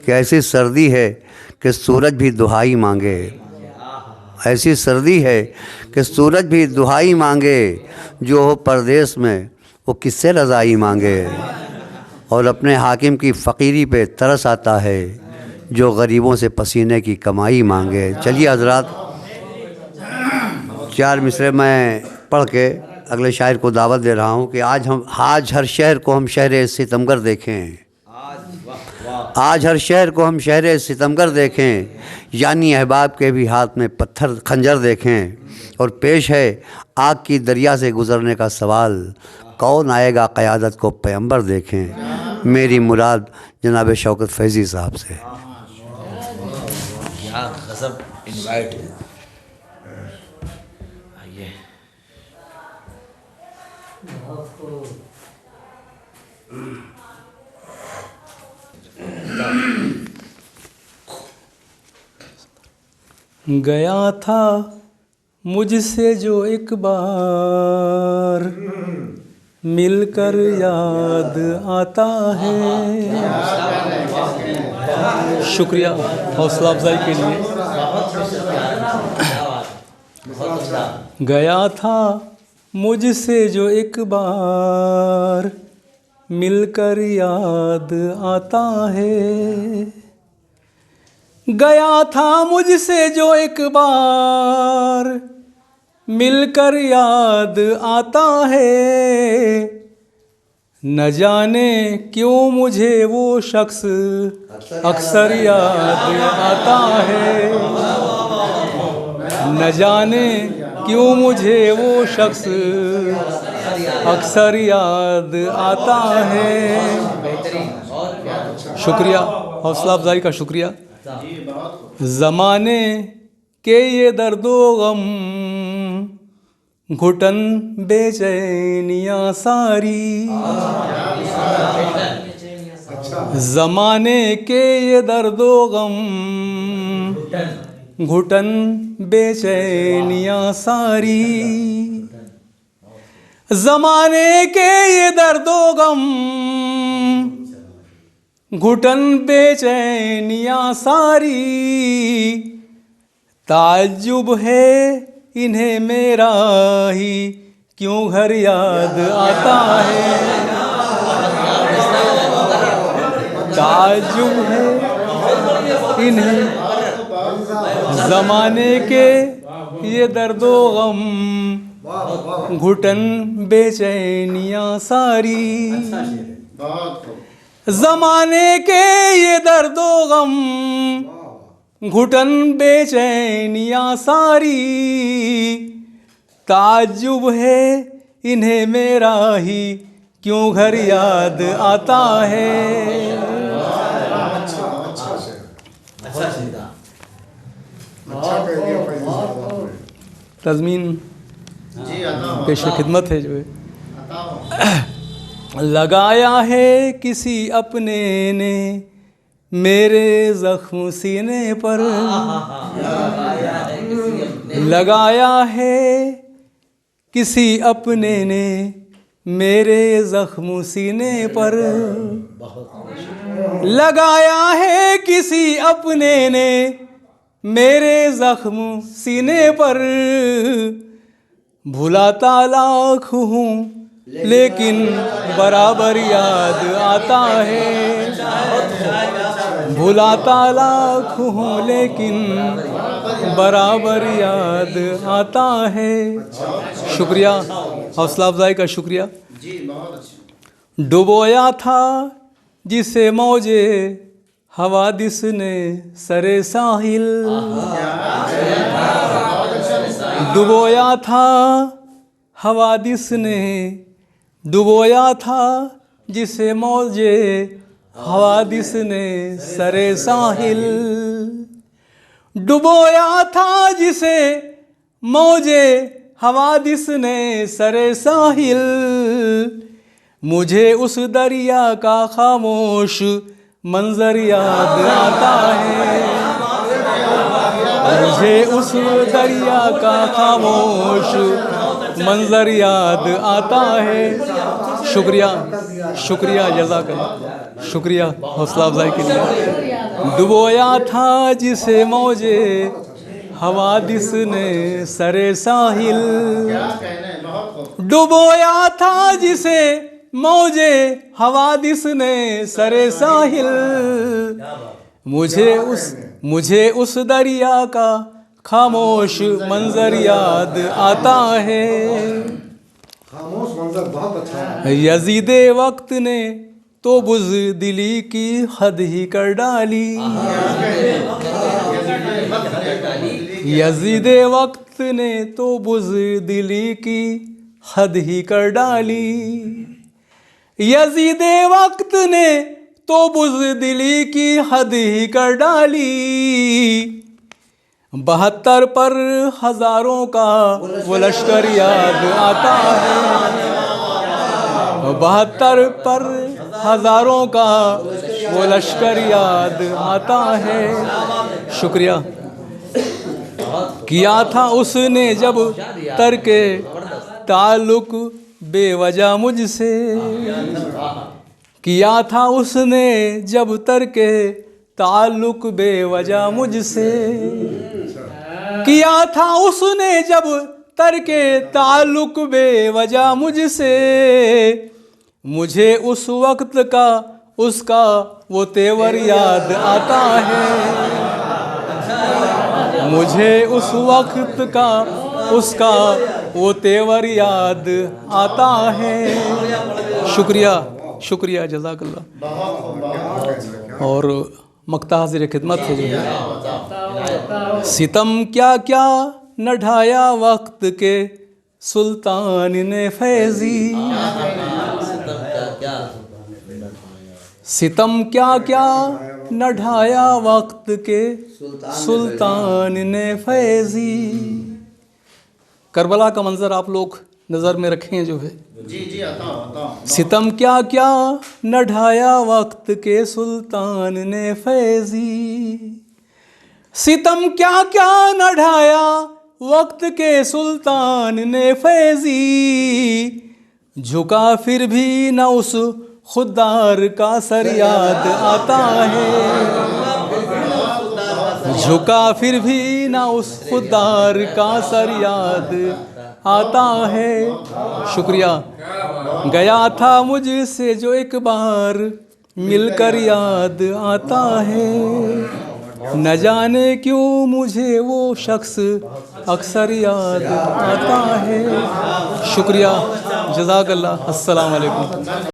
कि ऐसी सर्दी है कि सूरज भी दुहाई मांगे। ऐसी सर्दी है कि सूरज भी दुहाई मांगे, जो हो परदेश में वो किससे रज़ाई मांगे। और अपने हाकिम की फ़कीरी पे तरस आता है, जो गरीबों से पसीने की कमाई मांगे। चलिए हजरात, 4 मिसरे मैं पढ़ के अगले शायर को दावत दे रहा हूँ कि आज हर शहर को हम शहर सितमगर देखें। आज हर शहर को हम शहर सितमगर देखें, यानी अहबाब के भी हाथ में पत्थर खंजर देखें। और पेश है आग की दरिया से गुज़रने का सवाल, कौन आएगा क़यादत को पैगंबर देखें। मेरी मुराद जनाब शौकत फैज़ी साहब से। क्या गज़ब इनवाइट है। आइए। गया था मुझसे जो एक बार, मिलकर याद आता है। शुक्रिया हौसला अफजाई के लिए। गया था मुझसे जो एक बार, मिलकर याद आता है। गया था मुझसे जो एक बार, मिलकर याद आता है। न जाने क्यों मुझे वो शख्स अक्सर याद आता है। न जाने क्यों मुझे वो शख्स अक्सर याद आता है। शुक्रिया हौसला अफजाई का शुक्रिया। ज़माने के ये दर्दो गम, घुटन बेचैनियाँ सारी। ज़माने के ये दर्दो गम, घुटन बेचैनियाँ सारी। ज़माने के ये दर्दो गम, घुटन बेचैनियाँ सारी। ताज्जुब है इन्हें मेरा ही, क्यों घर याद आता है। ताज्जुब है इन्हें ज़माने के ये दर्दो गम, घुटन बेचैनियाँ सारी। ज़माने के ये दर्दो गम, घुटन बेचैनियाँ सारी। ताज्जुब है इन्हें मेरा ही, क्यों घर याद आता है। तज़मीन पेश खिदमत है जो है। लगाया है किसी अपने ने मेरे ज़ख्म सीने पर। लगाया है किसी अपने ने मेरे ज़ख्म सीने पर। लगाया है किसी अपने ने मेरे ज़ख्म सीने पर। भुलाता लाख हूँ लेकिन बराबर याद आता है। भुलाता लाख हूँ लेकिन बराबर याद आता है। शुक्रिया हौसला अफजाई का शुक्रिया। डुबोया था जिसे मौजे हवादिस ने सरे साहिल। डुबोया था हवादिस ने, डुबोया था जिसे मौजे हवादिस ने सरे साहिल। डुबोया था जिसे मौजे हवादिस ने सरे साहिल। मुझे उस दरिया का खामोश मंजर याद आता है। मुझे उस दरिया का खामोश मंजर याद आता है। शुक्रिया शुक्रिया जज़ाकल्लाह, शुक्रिया हौसला अफजाई के लिए। डुबोया था जिसे मौजे हवादिस ने सरे साहिल, डुबोया था जिसे मौजे हवादिस ने सरे साहिल, मुझे उस दरिया का खामोश मंजर याद आता है। खामोश मंजर बहुत अच्छा है। यजीदे वक्त ने तो बुज़दिली की हद ही कर डाली, यजीदे वक्त ने तो बुज़दिली की हद ही कर डाली, यजीदे वक्त ने तो बुज़दिली की हद ही कर डाली। 72 पर हजारों का वो लश्कर याद आता है, 72 पर हजारों का वो लश्कर याद आता है। शुक्रिया। किया था उसने जब तर्के ताल्लुक बेवजह मुझसे, किया था उसने जब तर्के ताल्लुक बेवजह मुझसे, किया था उसने जब तर्के ताल्लुक बेवजह मुझसे। मुझे उस वक्त का उसका वो तेवर याद आता है, मुझे उस वक्त का उसका वो तेवर याद आता है। शुक्रिया, शुक्रिया जज़ाकल्लाह। और मक्ता हाज़िर खिदमत है जो है, सितम क्या क्या न ढाया वक्त के सुल्तान ने फैज़ी, सितम क्या क्या न ढाया वक्त के सुल्तान ने फैज़ी। करबला का मंज़र आप लोग नज़र में रखें जो है, सितम क्या क्या न ढाया वक्त के सुल्तान ने फैज़ी, सितम क्या क्या न ढाया वक्त के सुल्तान ने फैज़ी। झुका फिर भी न उस खुदार का सर याद आता है, झुका फिर भी न उस खुदार का सर याद आता है। शुक्रिया। गया था मुझसे जो एक बार मिलकर याद आता है, न जाने क्यों मुझे वो शख्स अक्सर याद आता है। शुक्रिया जज़ाकल्लाह। अस्सलाम वालेकुम।